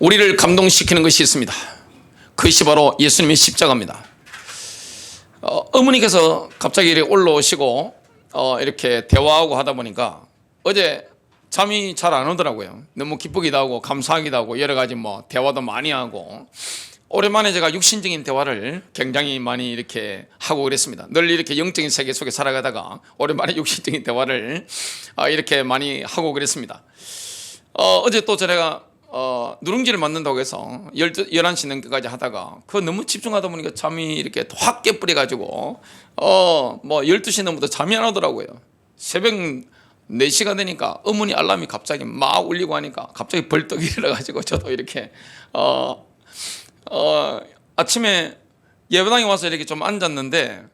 우리를 감동시키는 것이 있습니다. 그것이 바로 예수님의 십자가입니다. 어머니께서 갑자기 이렇게 올라오시고 이렇게 대화하고 하다 보니까 어제 잠이 잘 안 오더라고요. 너무 기쁘기도 하고 감사하기도 하고 여러 가지 대화도 많이 하고, 오랜만에 제가 육신적인 대화를 굉장히 많이 이렇게 하고 그랬습니다. 늘 이렇게 영적인 세계 속에 살아가다가 오랜만에 육신적인 대화를 이렇게 많이 하고 그랬습니다. 어제 또 제가 누룽지를 만든다고 해서 11시 넘게까지 하다가 너무 집중하다 보니까 잠이 이렇게 확 깨버려가지고 12시 넘어도 잠이 안 오더라고요. 새벽 4시가 되니까 어머니 알람이 갑자기 막 울리고 하니까 갑자기 벌떡 일어나가지고 저도 이렇게 아침에 예배당에 와서 이렇게 좀 앉았는데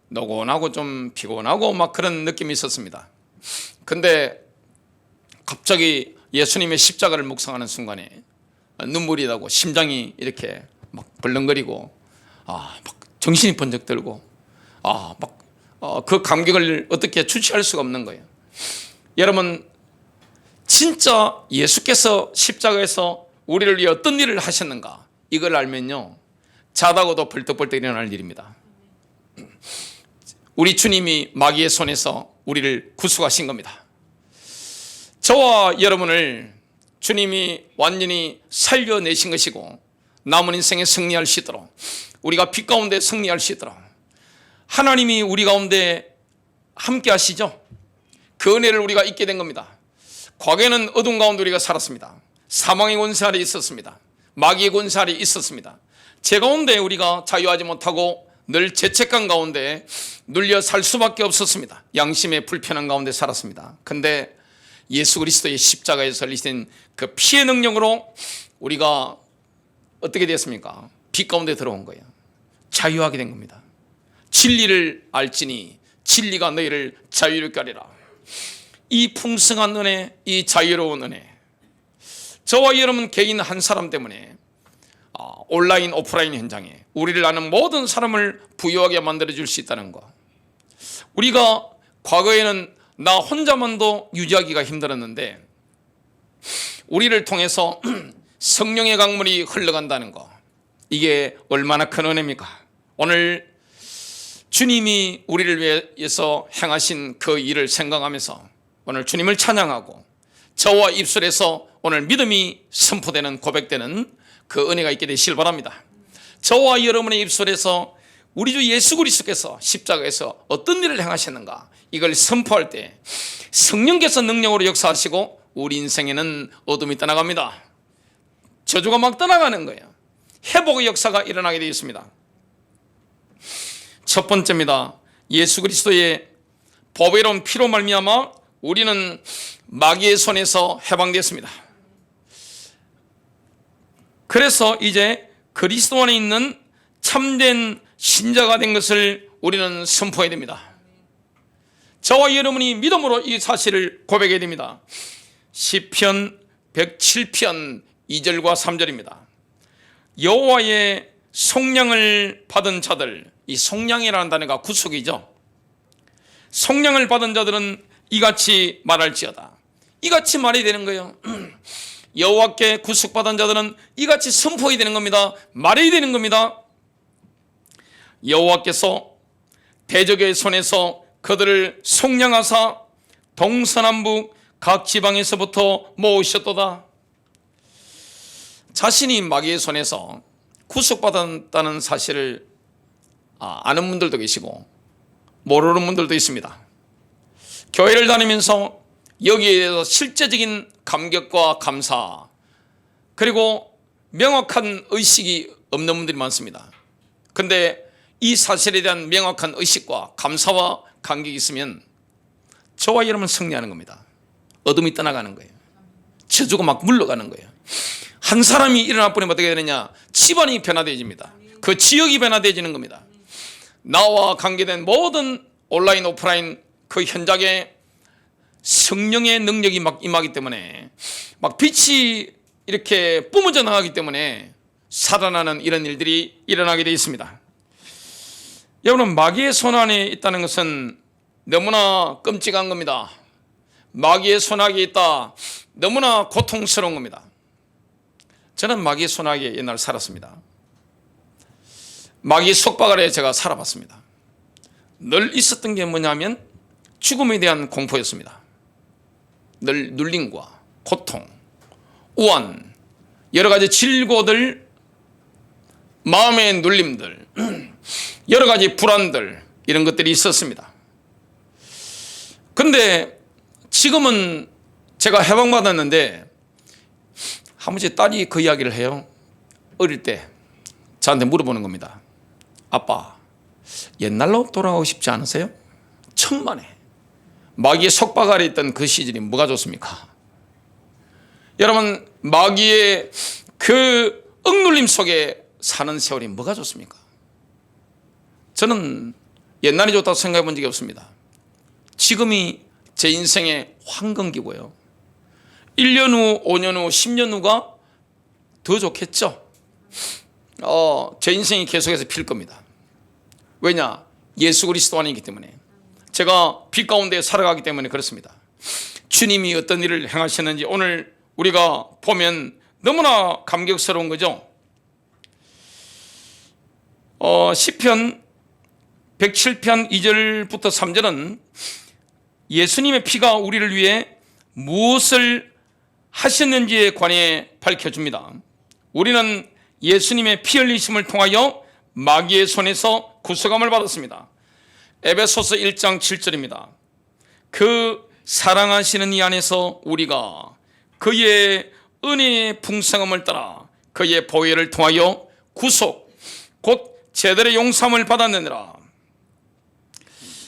노곤하고 좀 피곤하고 막 그런 느낌이 있었습니다. 근데 갑자기 예수님의 십자가를 묵상하는 순간에 눈물이 나고 심장이 이렇게 막 벌렁거리고 막 정신이 번쩍 들고 그 감격을 어떻게 주체할 수가 없는 거예요. 여러분, 진짜 예수께서 십자가에서 우리를 위해 어떤 일을 하셨는가, 이걸 알면요 자다고도 벌떡벌떡 일어날 일입니다. 우리 주님이 마귀의 손에서 우리를 구속하신 겁니다. 저와 여러분을 주님이 완전히 살려내신 것이고, 남은 인생에 승리할 수 있도록, 우리가 빛 가운데 승리할 수 있도록 하나님이 우리 가운데 함께 하시죠. 그 은혜를 우리가 잊게 된 겁니다. 과거에는 어둠 가운데 우리가 살았습니다. 사망의 권세 아래 있었습니다. 마귀의 권세 아래 있었습니다. 제 가운데 우리가 자유하지 못하고 늘 죄책감 가운데 눌려 살 수밖에 없었습니다. 양심의 불편한 가운데 살았습니다. 근데 예수 그리스도의 십자가에서 흘리신 그 피의 능력으로 우리가 어떻게 됐습니까? 빛 가운데 들어온 거예요. 자유하게 된 겁니다. 진리를 알지니 진리가 너희를 자유롭게 하리라. 이 풍성한 은혜, 이 자유로운 은혜, 저와 여러분 개인 한 사람 때문에 온라인 오프라인 현장에 우리를 아는 모든 사람을 부유하게 만들어줄 수 있다는 것. 우리가 과거에는 나 혼자만도 유지하기가 힘들었는데 우리를 통해서 성령의 강물이 흘러간다는 것, 이게 얼마나 큰 은혜입니까? 오늘 주님이 우리를 위해서 행하신 그 일을 생각하면서 오늘 주님을 찬양하고 저와 입술에서 오늘 믿음이 선포되는, 고백되는 그 은혜가 있게 되시길 바랍니다. 저와 여러분의 입술에서 우리 주 예수 그리스도께서 십자가에서 어떤 일을 행하셨는가, 이걸 선포할 때 성령께서 능력으로 역사하시고 우리 인생에는 어둠이 떠나갑니다. 저주가 막 떠나가는 거예요. 회복의 역사가 일어나게 되어 있습니다. 첫 번째입니다. 예수 그리스도의 보배로운 피로 말미암아 우리는 마귀의 손에서 해방되었습니다. 그래서 이제 그리스도 안에 있는 참된 신자가 된 것을 우리는 선포해야 됩니다. 저와 여러분이 믿음으로 이 사실을 고백해야 됩니다. 시편 107편 2절과 3절입니다. 여호와의 속량을 받은 자들, 이 속량이라는 단어가 구속이죠. 속량을 받은 자들은 이같이 말할지어다. 이같이 말이 되는 거예요. 여호와께 구속받은 자들은 이같이 선포해야 되는 겁니다. 말해야 되는 겁니다. 여호와께서 대적의 손에서 그들을 속량하사 동서남북 각 지방에서부터 모으셨도다. 자신이 마귀의 손에서 구속받았다는 사실을 아는 분들도 계시고 모르는 분들도 있습니다. 교회를 다니면서 여기에 대해서 실제적인 감격과 감사, 그리고 명확한 의식이 없는 분들이 많습니다. 그런데 이 사실에 대한 명확한 의식과 감사와 감격이 있으면 저와 여러분은 승리하는 겁니다. 어둠이 떠나가는 거예요. 저주가 막 물러가는 거예요. 한 사람이 일어나 버리면 어떻게 되느냐? 집안이 변화되어집니다. 그 지역이 변화되어지는 겁니다. 나와 관계된 모든 온라인 오프라인 그 현장에 성령의 능력이 막 임하기 때문에 막 빛이 이렇게 뿜어져 나가기 때문에 살아나는 이런 일들이 일어나게 되어 있습니다. 여러분, 마귀의 손 안에 있다는 것은 너무나 끔찍한 겁니다. 마귀의 손 안에 있다, 너무나 고통스러운 겁니다. 저는 마귀의 손아귀에 옛날 살았습니다. 마귀의 속박 아래 제가 살아봤습니다. 늘 있었던 게 뭐냐면 죽음에 대한 공포였습니다. 늘 눌림과 고통, 우환, 여러 가지 질고들, 마음의 눌림들, 여러 가지 불안들, 이런 것들이 있었습니다. 근데 지금은 제가 해방받았는데 한 번씩 딸이 그 이야기를 해요. 어릴 때 저한테 물어보는 겁니다. 아빠, 옛날로 돌아가고 싶지 않으세요? 천만에 마귀의 속박 아래 있던 그 시절이 뭐가 좋습니까? 여러분, 마귀의 그 억눌림 속에 사는 세월이 뭐가 좋습니까? 저는 옛날이 좋다고 생각해 본 적이 없습니다. 지금이 제 인생의 황금기고요. 1년 후, 5년 후, 10년 후가 더 좋겠죠. 제 인생이 계속해서 필 겁니다. 왜냐? 예수 그리스도 안이기 때문에. 제가 빛 가운데 살아가기 때문에 그렇습니다. 주님이 어떤 일을 행하셨는지 오늘 우리가 보면 너무나 감격스러운 거죠. 시편 107편 2절부터 3절은 예수님의 피가 우리를 위해 무엇을 하셨는지에 관해 밝혀줍니다. 우리는 예수님의 피 흘리심을 통하여 마귀의 손에서 구속함을 받았습니다. 에베소서 1장 7절입니다. 그 사랑하시는 이 안에서 우리가 그의 은혜의 풍성함을 따라 그의 보혈을 통하여 구속, 곧 제들의 용서함을 받았느니라.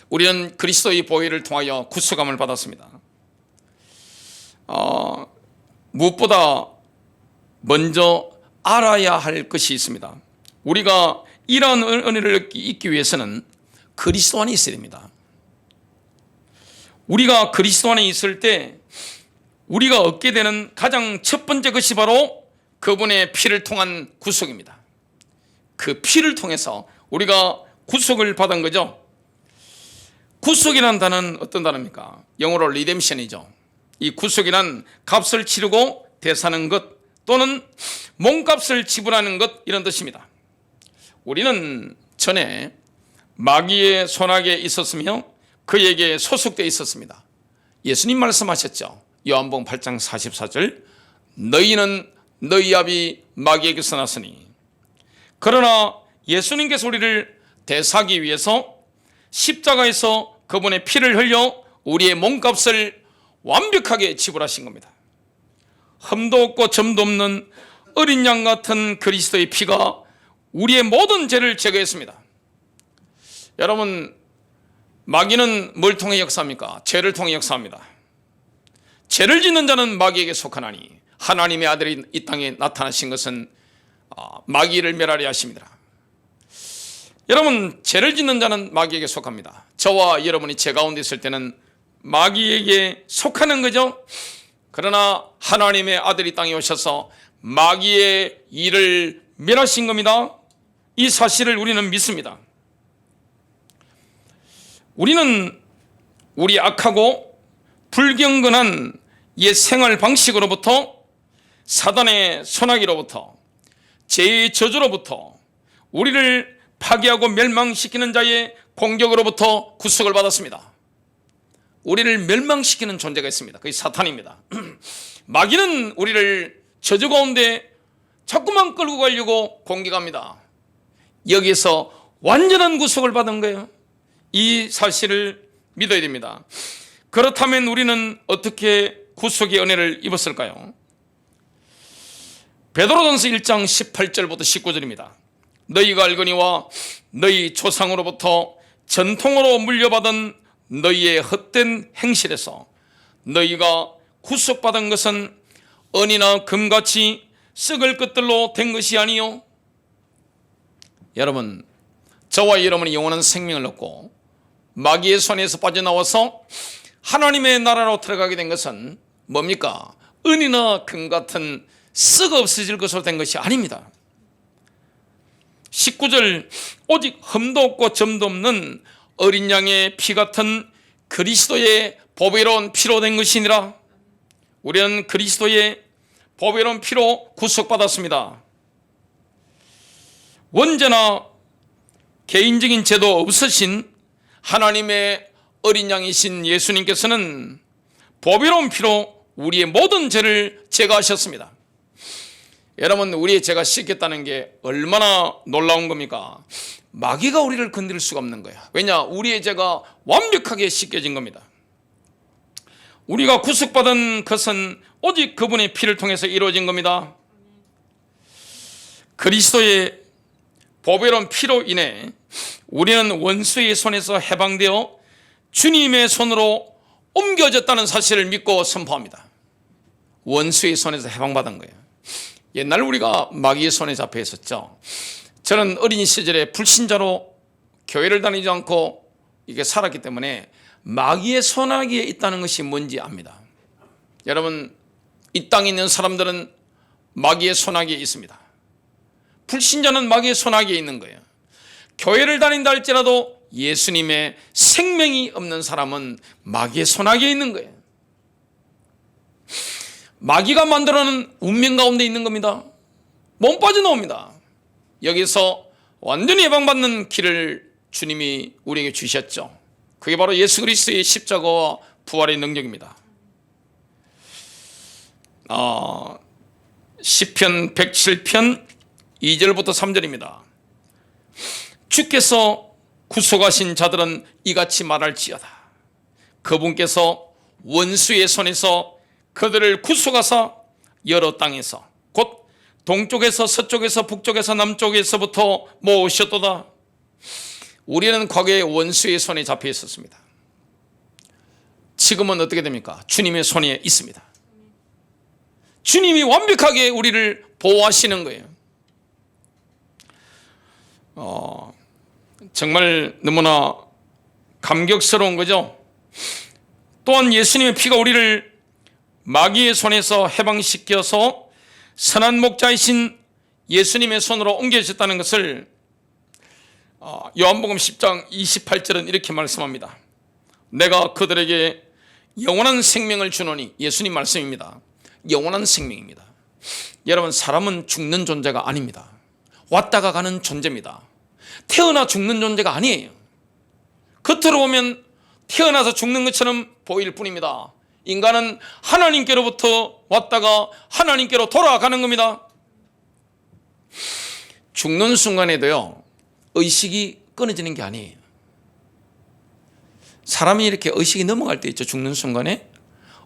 우리는 그리스도의 보혈을 통하여 구속함을 받았습니다. 무엇보다 먼저 알아야 할 것이 있습니다. 우리가 이러한 은혜를 잊기 위해서는 그리스도 안에 있어야 됩니다. 우리가 그리스도 안에 있을 때 우리가 얻게 되는 가장 첫 번째 것이 바로 그분의 피를 통한 구속입니다. 그 피를 통해서 우리가 구속을 받은 거죠. 구속이라는 단어는 어떤 단어입니까? 영어로 리뎀션이죠. 이 구속이란 값을 치르고 대사하는 것 또는 몸값을 지불하는 것, 이런 뜻입니다. 우리는 전에 마귀의 손아귀에 있었으며 그에게 소속되어 있었습니다. 예수님 말씀하셨죠. 요한복음 8장 44절, 너희는 너희 아비 마귀에게서 났으니. 그러나 예수님께서 우리를 대사하기 위해서 십자가에서 그분의 피를 흘려 우리의 몸값을 완벽하게 지불하신 겁니다. 흠도 없고 점도 없는 어린 양 같은 그리스도의 피가 우리의 모든 죄를 제거했습니다. 여러분, 마귀는 뭘 통해 역사합니까? 죄를 통해 역사합니다. 죄를 짓는 자는 마귀에게 속하나니 하나님의 아들이 이 땅에 나타나신 것은 마귀를 멸하려 하십니다. 여러분, 죄를 짓는 자는 마귀에게 속합니다. 저와 여러분이 죄 가운데 있을 때는 마귀에게 속하는 거죠. 그러나 하나님의 아들이 땅에 오셔서 마귀의 일을 멸하신 겁니다. 이 사실을 우리는 믿습니다. 우리는 우리 악하고 불경건한 옛 생활 방식으로부터, 사단의 손아귀로부터, 죄의 저주로부터, 우리를 파괴하고 멸망시키는 자의 공격으로부터 구속을 받았습니다. 우리를 멸망시키는 존재가 있습니다. 그게 사탄입니다. 마귀는 우리를 저주 가운데 자꾸만 끌고 가려고 공격합니다. 여기서 완전한 구속을 받은 거예요. 이 사실을 믿어야 됩니다. 그렇다면 우리는 어떻게 구속의 은혜를 입었을까요? 베드로전서 1장 18절부터 19절입니다. 너희가 알거니와 너희 조상으로부터 전통으로 물려받은 너희의 헛된 행실에서 너희가 구속받은 것은 은이나 금같이 썩을 것들로 된 것이 아니요. 여러분, 저와 여러분이 영원한 생명을 얻고 마귀의 손에서 빠져나와서 하나님의 나라로 들어가게 된 것은 뭡니까? 은이나 금 같은 썩어 없어질 것으로 된 것이 아닙니다. 19절, 오직 흠도 없고 점도 없는 어린 양의 피 같은 그리스도의 보배로운 피로 된 것이니라. 우리는 그리스도의 보배로운 피로 구속받았습니다. 언제나 개인적인 죄도 없으신 하나님의 어린 양이신 예수님께서는 보배로운 피로 우리의 모든 죄를 제거하셨습니다. 여러분, 우리의 죄가 씻겼다는 게 얼마나 놀라운 겁니까? 마귀가 우리를 건드릴 수가 없는 거야. 왜냐? 우리의 죄가 완벽하게 씻겨진 겁니다. 우리가 구속받은 것은 오직 그분의 피를 통해서 이루어진 겁니다. 그리스도의 보배로운 피로 인해 우리는 원수의 손에서 해방되어 주님의 손으로 옮겨졌다는 사실을 믿고 선포합니다. 원수의 손에서 해방받은 거예요. 옛날 우리가 마귀의 손에 잡혀 있었죠. 저는 어린 시절에 불신자로 교회를 다니지 않고 이게 살았기 때문에 마귀의 손아귀에 있다는 것이 뭔지 압니다. 여러분, 이 땅에 있는 사람들은 마귀의 손아귀에 있습니다. 불신자는 마귀의 손아귀에 있는 거예요. 교회를 다닌다 할지라도 예수님의 생명이 없는 사람은 마귀의 손아귀에 있는 거예요. 마귀가 만들어놓은 운명 가운데 있는 겁니다. 몸 빠져나옵니다. 여기서 완전히 해방받는 길을 주님이 우리에게 주셨죠. 그게 바로 예수 그리스도의 십자가와 부활의 능력입니다. 시편 107편 2절부터 3절입니다. 주께서 구속하신 자들은 이같이 말할지어다. 그분께서 원수의 손에서 그들을 구속하사 여러 땅에서 곧 동쪽에서 서쪽에서 북쪽에서 남쪽에서부터 모으셨도다. 우리는 과거에 원수의 손에 잡혀 있었습니다. 지금은 어떻게 됩니까? 주님의 손에 있습니다. 주님이 완벽하게 우리를 보호하시는 거예요. 정말 너무나 감격스러운 거죠. 또한 예수님의 피가 우리를 마귀의 손에서 해방시켜서 선한 목자이신 예수님의 손으로 옮겨주셨다는 것을 요한복음 10장 28절은 이렇게 말씀합니다. 내가 그들에게 영원한 생명을 주노니, 예수님 말씀입니다. 영원한 생명입니다. 여러분, 사람은 죽는 존재가 아닙니다. 왔다가 가는 존재입니다. 태어나 죽는 존재가 아니에요. 겉으로 보면 태어나서 죽는 것처럼 보일 뿐입니다. 인간은 하나님께로부터 왔다가 하나님께로 돌아가는 겁니다. 죽는 순간에도요, 의식이 끊어지는 게 아니에요. 사람이 이렇게 의식이 넘어갈 때 있죠. 죽는 순간에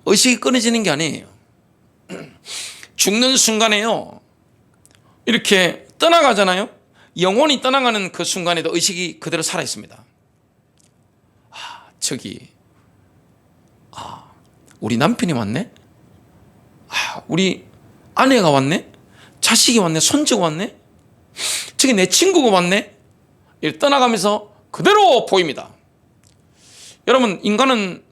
의식이 끊어지는 게 아니에요. 죽는 순간에요, 이렇게 떠나가잖아요. 영혼이 떠나가는 그 순간에도 의식이 그대로 살아있습니다. 우리 남편이 왔네? 우리 아내가 왔네? 자식이 왔네? 손주가 왔네? 저기 내 친구가 왔네? 이렇게 떠나가면서 그대로 보입니다. 여러분, 인간은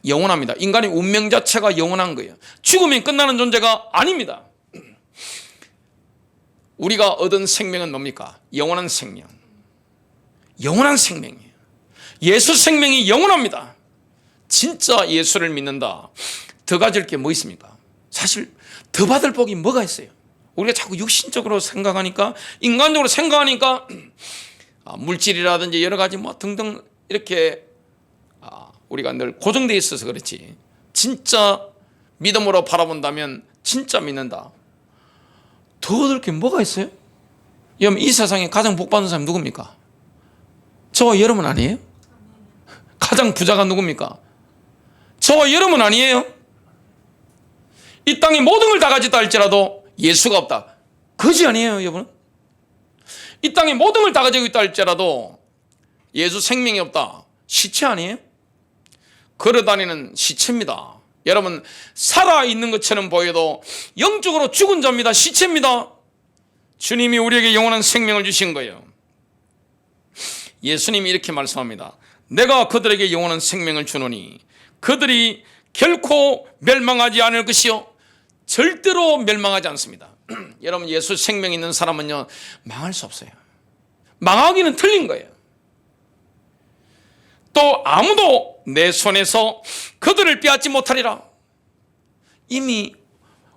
영원합니다. 인간의 운명 자체가 영원한 거예요. 죽으면 끝나는 존재가 아닙니다. 우리가 얻은 생명은 뭡니까? 영원한 생명. 영원한 생명이에요. 예수 생명이 영원합니다. 진짜 예수를 믿는다, 더 가질 게 뭐 있습니까? 사실 더 받을 복이 뭐가 있어요? 우리가 자꾸 육신적으로 생각하니까, 인간적으로 생각하니까 물질이라든지 여러 가지 뭐 등등 이렇게 우리가 늘 고정되어 있어서 그렇지, 진짜 믿음으로 바라본다면 진짜 믿는다, 더 얻을 게 뭐가 있어요? 여러분, 이 세상에 가장 복 받는 사람이 누굽니까? 저와 여러분 아니에요? 가장 부자가 누굽니까? 저와 여러분 아니에요? 이 땅에 모든 걸 다 가졌다 할지라도 예수가 없다, 거지 아니에요, 여러분? 이 땅에 모든 걸 다 가지고 있다 할지라도 예수 생명이 없다, 시체 아니에요? 걸어다니는 시체입니다. 여러분, 살아있는 것처럼 보여도 영적으로 죽은 자입니다. 시체입니다. 주님이 우리에게 영원한 생명을 주신 거예요. 예수님이 이렇게 말씀합니다. 내가 그들에게 영원한 생명을 주노니 그들이 결코 멸망하지 않을 것이요, 절대로 멸망하지 않습니다. 여러분, 예수 생명 있는 사람은요, 망할 수 없어요. 망하기는 틀린 거예요. 또 아무도 내 손에서 그들을 빼앗지 못하리라. 이미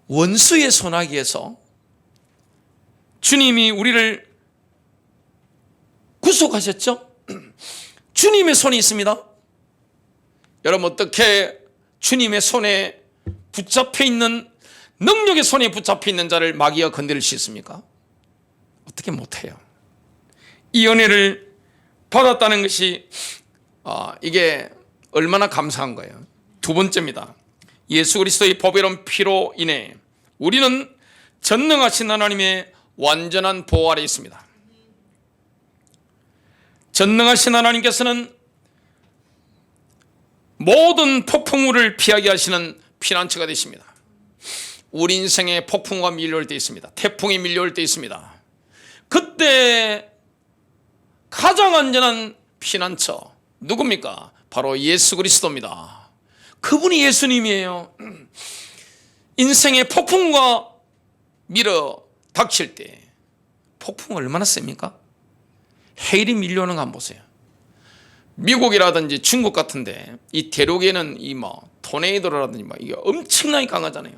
원수의 손아귀에서 주님이 우리를 구속하셨죠? 주님의 손이 있습니다. 여러분, 어떻게 주님의 손에 붙잡혀 있는, 능력의 손에 붙잡혀 있는 자를 마귀가 건드릴 수 있습니까? 어떻게 못해요. 이 은혜를 받았다는 것이 이게 얼마나 감사한 거예요. 두 번째입니다. 예수 그리스도의 보배로운 피로 인해 우리는 전능하신 하나님의 완전한 보호 아래 있습니다. 전능하신 하나님께서는 모든 폭풍우를 피하게 하시는 피난처가 되십니다. 우리 인생에 폭풍우가 밀려올 때 있습니다. 태풍이 밀려올 때 있습니다. 그때 가장 안전한 피난처 누굽니까? 바로 예수 그리스도입니다. 그분이 예수님이에요. 인생의 폭풍과 밀어 닥칠 때 폭풍 얼마나 셉니까? 해일이 밀려오는 거 한번 보세요. 미국이라든지 중국 같은데 이 대륙에는 이 토네이도라든지 이게 엄청나게 강하잖아요.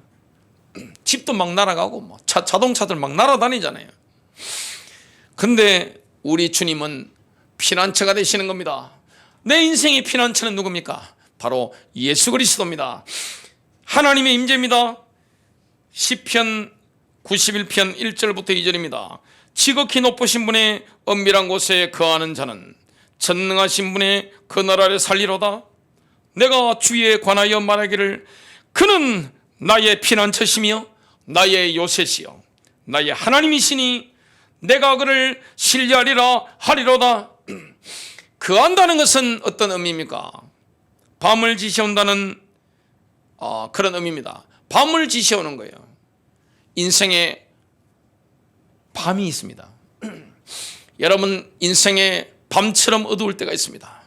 집도 막 날아가고 자동차들 막 날아다니잖아요. 근데 우리 주님은 피난처가 되시는 겁니다. 내 인생의 피난처는 누굽니까? 바로 예수 그리스도입니다. 하나님의 임재입니다. 시편 91편 1절부터 2절입니다. 지극히 높으신 분의 은밀한 곳에 거하는 자는 전능하신 분의 그 나라를 살리로다. 내가 주에 관하여 말하기를 그는 나의 피난처시며 나의 요새시요 나의 하나님이시니 내가 그를 신뢰하리라 하리로다. 거한다는 것은 어떤 의미입니까? 밤을 지시온다는 그런 의미입니다. 밤을 지시오는 거예요. 인생에 밤이 있습니다. 여러분, 인생에 밤처럼 어두울 때가 있습니다.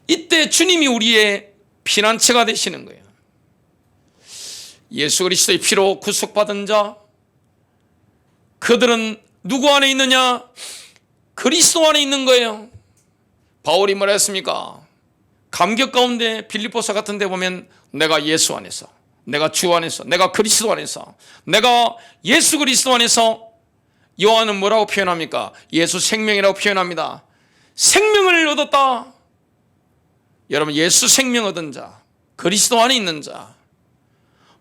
이때 주님이 우리의 피난처가 되시는 거예요. 예수 그리스도의 피로 구속받은 자, 그들은 누구 안에 있느냐? 그리스도 안에 있는 거예요. 바울이 뭐라 했습니까? 감격 가운데 빌립보서 같은 데 보면 내가 예수 안에서, 내가 주 안에서, 내가 그리스도 안에서, 내가 예수 그리스도 안에서. 요한은 뭐라고 표현합니까? 예수 생명이라고 표현합니다. 생명을 얻었다. 여러분, 예수 생명 얻은 자, 그리스도 안에 있는 자,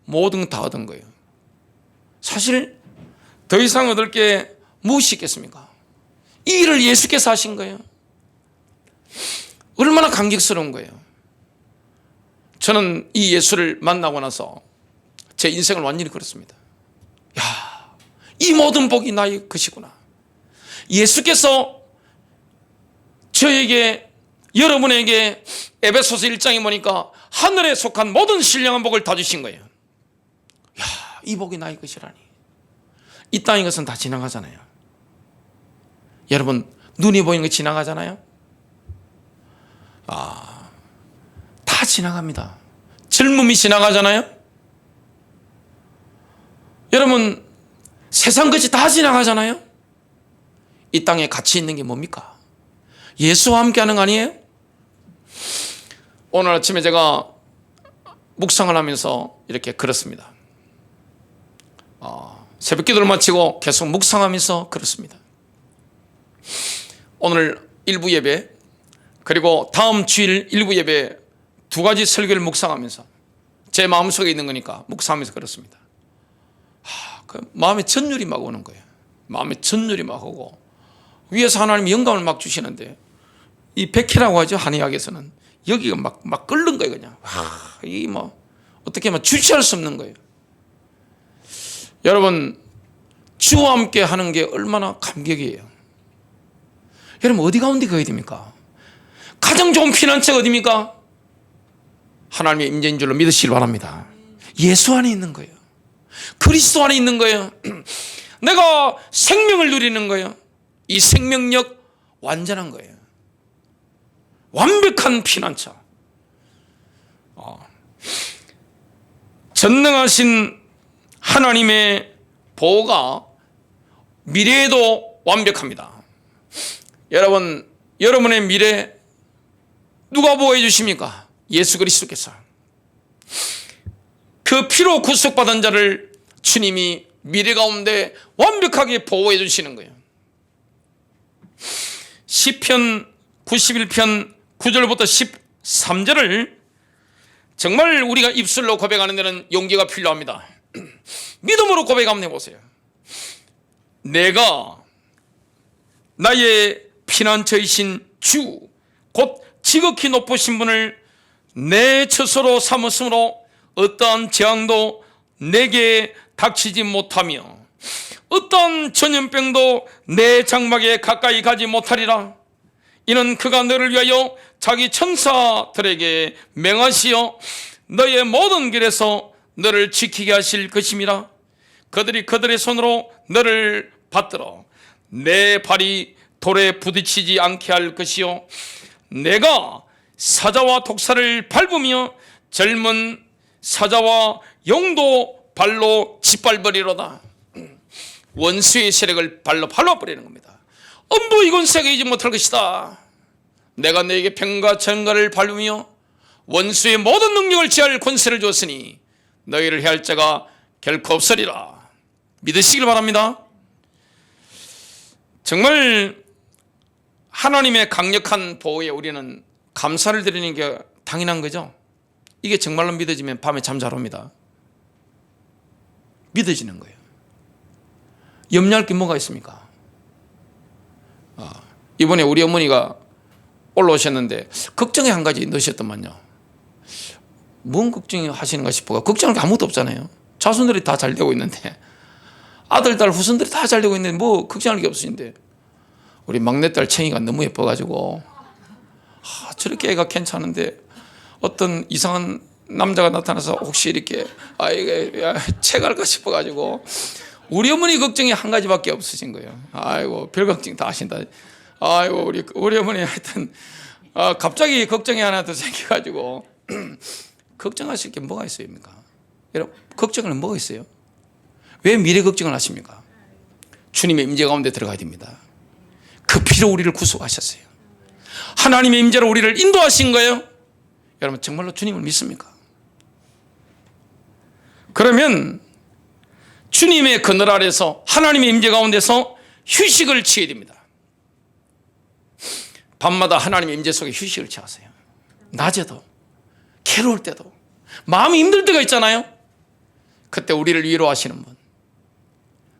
모든 다 얻은 거예요. 사실 더 이상 얻을 게 무엇이 있겠습니까? 이 일을 예수께서 하신 거예요. 얼마나 감격스러운 거예요. 저는 이 예수를 만나고 나서 제 인생을 완전히 걸었습니다. 야, 이 모든 복이 나의 것이구나. 예수께서 저에게, 여러분에게 에베소서 1장에 보니까 하늘에 속한 모든 신령한 복을 다 주신 거예요. 야, 이 복이 나의 것이라니. 이 땅의 것은 다 지나가잖아요. 여러분, 눈이 보이는 거 지나가잖아요. 다 지나갑니다. 젊음이 지나가잖아요. 여러분, 세상 것이 다 지나가잖아요. 이 땅에 가치 있는 게 뭡니까? 예수와 함께 하는 거 아니에요? 오늘 아침에 제가 묵상을 하면서 이렇게 걸었습니다. 새벽 기도를 마치고 계속 묵상하면서 걸었습니다. 오늘 일부 예배, 그리고 다음 주일 일부 예배 두 가지 설교를 묵상하면서 제 마음속에 있는 거니까 묵상하면서 걸었습니다. 그 마음에 전율이 막 오는 거예요. 마음에 전율이 막 오고 위에서 하나님이 영감을 막 주시는데, 이 백희라고 하죠, 한의학에서는. 여기가 막 끓는 거예요, 그냥. 이 어떻게 하면 주체할 수 없는 거예요. 여러분, 주와 함께 하는 게 얼마나 감격이에요. 여러분, 어디 가운데 가야 됩니까? 가장 좋은 피난처가 어디입니까? 하나님의 임재인 줄로 믿으시길 바랍니다. 예수 안에 있는 거예요. 그리스도 안에 있는 거예요. 내가 생명을 누리는 거예요. 이 생명력 완전한 거예요. 완벽한 피난처. 전능하신 하나님의 보호가 미래에도 완벽합니다. 여러분, 여러분의 미래 누가 보호해 주십니까? 예수 그리스도께서. 그 피로 구속받은 자를 주님이 미래 가운데 완벽하게 보호해 주시는 거예요. 시편 91편 9절부터 13절을 정말 우리가 입술로 고백하는 데는 용기가 필요합니다. 믿음으로 고백 한번 해보세요. 내가 나의 피난처이신 주, 곧 지극히 높으신 분을 내 처소로 삼으므로 어떠한 재앙도 내게 닥치지 못하며 어떠한 전염병도 내 장막에 가까이 가지 못하리라. 이는 그가 너를 위하여 자기 천사들에게 맹하시어 너의 모든 길에서 너를 지키게 하실 것임이라. 그들이 그들의 손으로 너를 받들어 내 발이 돌에 부딪히지 않게 할 것이요 내가 사자와 독사를 밟으며 젊은 사자와 용도 발로 짓밟으리로다. 원수의 세력을 발로 밟아버리는 겁니다. 엄부 이군세가 이지 못할 것이다. 내가 너에게 병과 전가를 밟으며 원수의 모든 능력을 취할 권세를 주었으니 너희를 해할 자가 결코 없으리라. 믿으시길 바랍니다. 정말 하나님의 강력한 보호에 우리는 감사를 드리는 게 당연한 거죠. 이게 정말로 믿어지면 밤에 잠 잘 옵니다. 믿어지는 거예요. 염려할 게 뭐가 있습니까? 이번에 우리 어머니가 올라오셨는데 걱정이 한 가지 넣으셨더만요. 뭔 걱정이 하시는가 싶어가 걱정할 게 아무것도 없잖아요. 자손들이 다 잘 되고 있는데, 아들, 딸, 후손들이 다 잘 되고 있는데 뭐 걱정할 게 없으신데, 우리 막내딸 챙이가 너무 예뻐가지고 저렇게 애가 괜찮은데 어떤 이상한 남자가 나타나서 혹시 이렇게 채갈까 싶어가지고 우리 어머니 걱정이 한 가지밖에 없으신 거예요. 아이고 별 걱정 다 하신다. 아이고 우리 어머니 하여튼 갑자기 걱정이 하나 더 생겨가지고 걱정하실 게 뭐가 있습니까? 여러분 걱정을 뭐가 있어요? 왜 미래 걱정을 하십니까? 주님의 임재 가운데 들어가야 됩니다. 그 피로 우리를 구속하셨어요. 하나님의 임재로 우리를 인도하신 거예요. 여러분 정말로 주님을 믿습니까? 그러면 주님의 그늘 아래서 하나님의 임재 가운데서 휴식을 취해야 됩니다. 밤마다 하나님의 임재 속에 휴식을 취하세요. 낮에도 괴로울 때도 마음이 힘들 때가 있잖아요. 그때 우리를 위로하시는 분,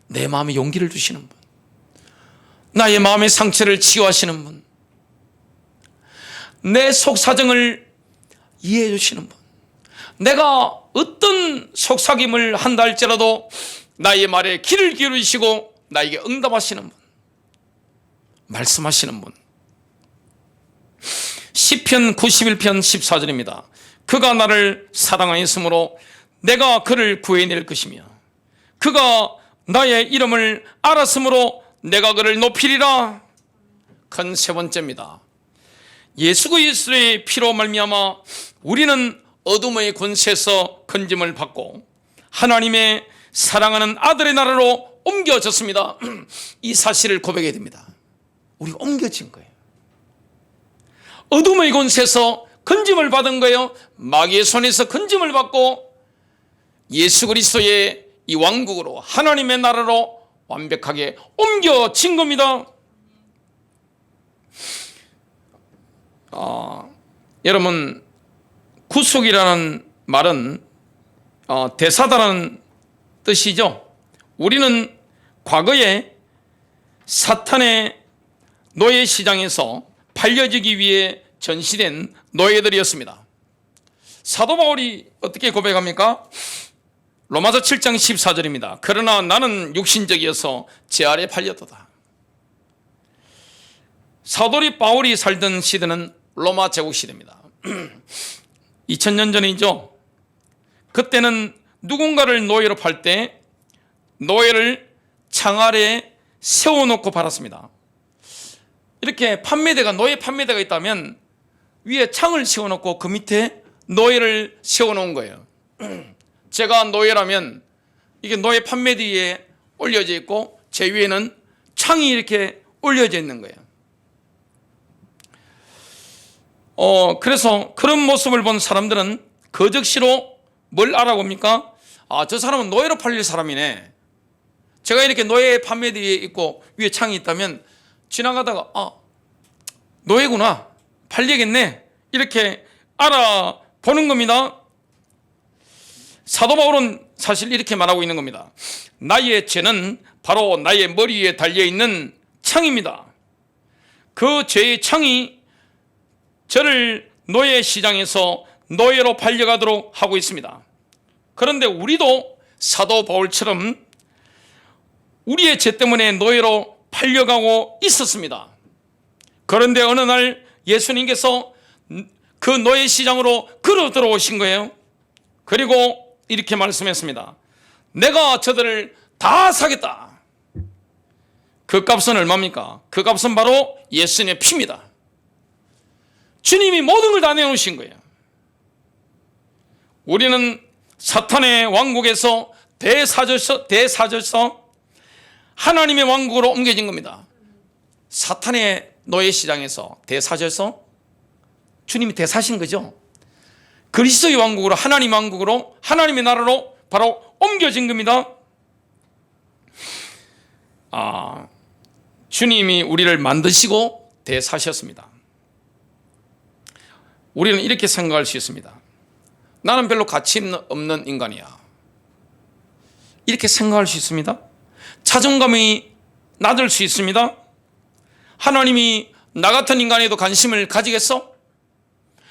내 마음에 용기를 주시는 분, 나의 마음의 상처를 치유하시는 분, 내 속사정을 이해해 주시는 분, 내가 어떤 속삭임을 한다 할지라도 나의 말에 귀를 기울이시고 나에게 응답하시는 분, 말씀하시는 분. 시편 91편 14절입니다. 그가 나를 사랑하였으므로 내가 그를 구해낼 것이며 그가 나의 이름을 알았으므로 내가 그를 높이리라. 큰 세 번째입니다. 예수 그리스도의 피로 말미암아 우리는 어둠의 권세에서 건짐을 받고 하나님의 사랑하는 아들의 나라로 옮겨졌습니다. 이 사실을 고백해야 됩니다. 우리가 옮겨진 거예요. 어둠의 권세에서 건짐을 받은 거예요. 마귀의 손에서 건짐을 받고 예수 그리스도의 이 왕국으로 하나님의 나라로 완벽하게 옮겨진 겁니다. 여러분 구속이라는 말은 대사다라는 뜻이죠. 우리는 과거에 사탄의 노예 시장에서 팔려지기 위해 전시된 노예들이었습니다. 사도 바울이 어떻게 고백합니까? 로마서 7장 14절입니다. 그러나 나는 육신적이어서 제 아래 팔렸도다. 사도 바울이 살던 시대는 로마 제국 시대입니다. 2000년 전이죠. 그때는 누군가를 노예로 팔 때 노예를 창 아래에 세워놓고 팔았습니다. 이렇게 노예 판매대가 있다면 위에 창을 세워놓고 그 밑에 노예를 세워놓은 거예요. 제가 노예라면 이게 노예 판매대 위에 올려져 있고 제 위에는 창이 이렇게 올려져 있는 거예요. 그래서 그런 모습을 본 사람들은 거적시로 뭘 알아봅니까? 저 사람은 노예로 팔릴 사람이네. 제가 이렇게 노예 판매대에 있고 위에 창이 있다면 지나가다가 노예구나, 팔리겠네, 이렇게 알아보는 겁니다. 사도 바울은 사실 이렇게 말하고 있는 겁니다. 나의 죄는 바로 나의 머리 위에 달려있는 창입니다. 그 죄의 창이 저를 노예 시장에서 노예로 팔려가도록 하고 있습니다. 그런데 우리도 사도 바울처럼 우리의 죄 때문에 노예로 팔려가고 있었습니다. 그런데 어느 날 예수님께서 그 노예 시장으로 걸어 들어오신 거예요. 그리고 이렇게 말씀했습니다. 내가 저들을 다 사겠다. 그 값은 얼마입니까? 그 값은 바로 예수님의 피입니다. 주님이 모든 걸 다 내놓으신 거예요. 우리는 사탄의 왕국에서 대사절서 하나님의 왕국으로 옮겨진 겁니다. 사탄의 노예 시장에서 대사절서 주님이 대사신 거죠. 그리스도의 왕국으로, 하나님 왕국으로, 하나님의 나라로 바로 옮겨진 겁니다. 주님이 우리를 만드시고 대사셨습니다. 우리는 이렇게 생각할 수 있습니다. 나는 별로 가치 없는 인간이야, 이렇게 생각할 수 있습니다. 자존감이 낮을 수 있습니다. 하나님이 나 같은 인간에도 관심을 가지겠어?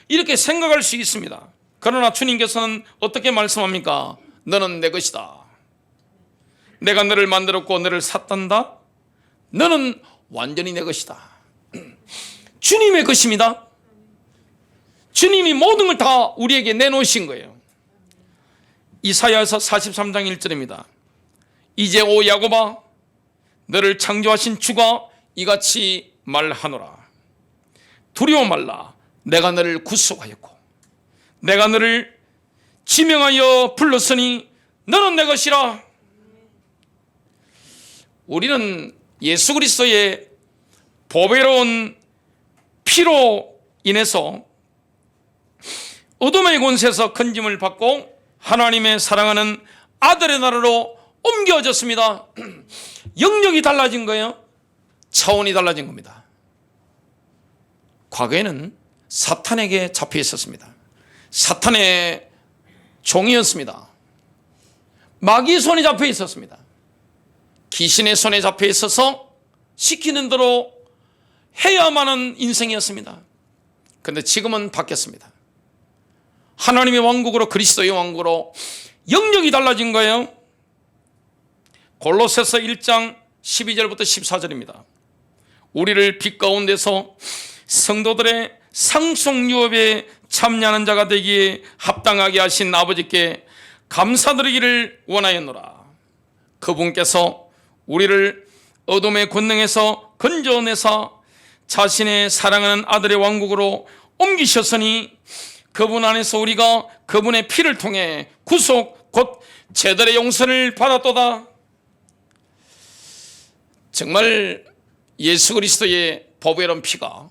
이렇게 생각할 수 있습니다. 그러나 주님께서는 어떻게 말씀합니까? 너는 내 것이다. 내가 너를 만들었고 너를 샀단다. 너는 완전히 내 것이다. 주님의 것입니다. 주님이 모든 걸 다 우리에게 내놓으신 거예요. 이사야서 43장 1절입니다. 이제 오 야곱아, 너를 창조하신 주가 이같이 말하노라. 두려워 말라. 내가 너를 구속하였고 내가 너를 지명하여 불렀으니 너는 내 것이라. 우리는 예수 그리스도의 보배로운 피로 인해서 어둠의 권세에서 건짐을 받고 하나님의 사랑하는 아들의 나라로 옮겨졌습니다. 영역이 달라진 거예요. 차원이 달라진 겁니다. 과거에는 사탄에게 잡혀 있었습니다. 사탄의 종이었습니다. 마귀의 손에 잡혀 있었습니다. 귀신의 손에 잡혀 있어서 시키는 대로 해야만 하는 인생이었습니다. 그런데 지금은 바뀌었습니다. 하나님의 왕국으로, 그리스도의 왕국으로 영역이 달라진 거예요. 골로새서 1장 12절부터 14절입니다. 우리를 빛 가운데서 성도들의 상속 유업에 참여하는 자가 되기에 합당하게 하신 아버지께 감사드리기를 원하였노라. 그분께서 우리를 어둠의 권능에서 건져내사 자신의 사랑하는 아들의 왕국으로 옮기셨으니 그분 안에서 우리가 그분의 피를 통해 구속 곧 죄들의 용서를 받았도다. 정말 예수 그리스도의 보배로운 피가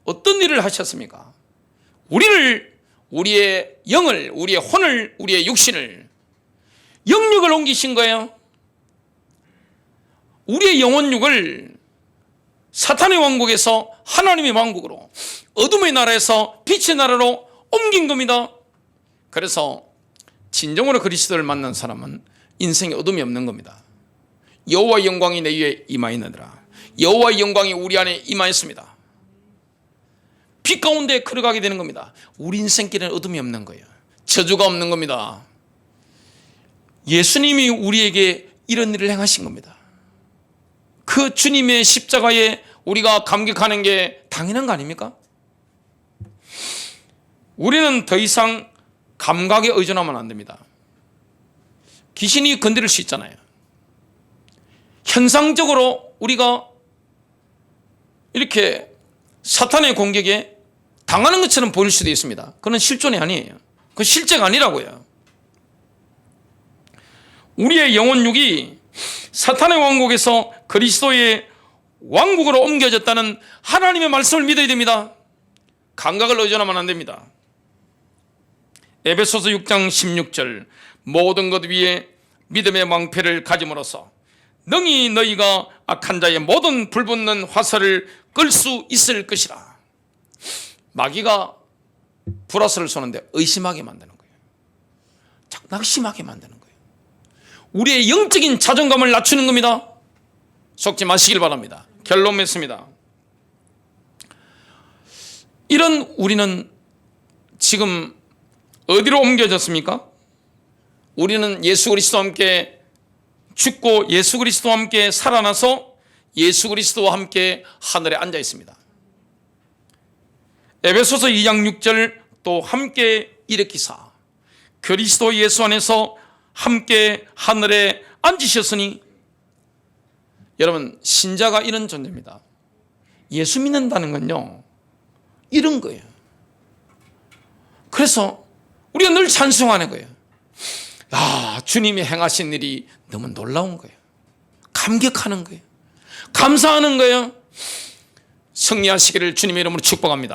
어떤 일을 하셨습니까? 우리를, 우리의 영을, 우리의 혼을, 우리의 육신을, 영역을 옮기신 거예요. 우리의 영혼육을 사탄의 왕국에서 하나님의 왕국으로, 어둠의 나라에서 빛의 나라로 옮긴 겁니다. 그래서 진정으로 그리스도를 만난 사람은 인생에 어둠이 없는 겁니다. 여호와의 영광이 내 위에 임하였느니라. 여호와의 영광이 우리 안에 임하였습니다. 빛 가운데 걸어가게 되는 겁니다. 우리 인생길에는 어둠이 없는 거예요. 저주가 없는 겁니다. 예수님이 우리에게 이런 일을 행하신 겁니다. 그 주님의 십자가에 우리가 감격하는 게 당연한 거 아닙니까? 우리는 더 이상 감각에 의존하면 안 됩니다. 귀신이 건드릴 수 있잖아요. 현상적으로 우리가 이렇게 사탄의 공격에 당하는 것처럼 보일 수도 있습니다. 그건 실존이 아니에요. 그건 실제가 아니라고요. 우리의 영혼육이 사탄의 왕국에서 그리스도의 왕국으로 옮겨졌다는 하나님의 말씀을 믿어야 됩니다. 감각을 의존하면 안 됩니다. 에베소서 6장 16절 모든 것 위에 믿음의 방패를 가짐으로써 능히 너희가 악한 자의 모든 불붙는 화살을 끌 수 있을 것이라. 마귀가 불화살을 쏘는데 의심하게 만드는 거예요. 자꾸 낙심하게 만드는 거예요. 우리의 영적인 자존감을 낮추는 겁니다. 속지 마시길 바랍니다. 결론 맺습니다. 이런 우리는 지금 어디로 옮겨졌습니까? 우리는 예수 그리스도와 함께 죽고 예수 그리스도와 함께 살아나서 예수 그리스도와 함께 하늘에 앉아 있습니다. 에베소서 2장 6절 또 함께 일으키사 그리스도 예수 안에서 함께 하늘에 앉으셨으니. 여러분, 신자가 이런 존재입니다. 예수 믿는다는 건요, 이런 거예요. 그래서 우리가 늘 찬송하는 거예요. 주님이 행하신 일이 너무 놀라운 거예요. 감격하는 거예요. 감사하는 거예요. 승리하시기를 주님의 이름으로 축복합니다.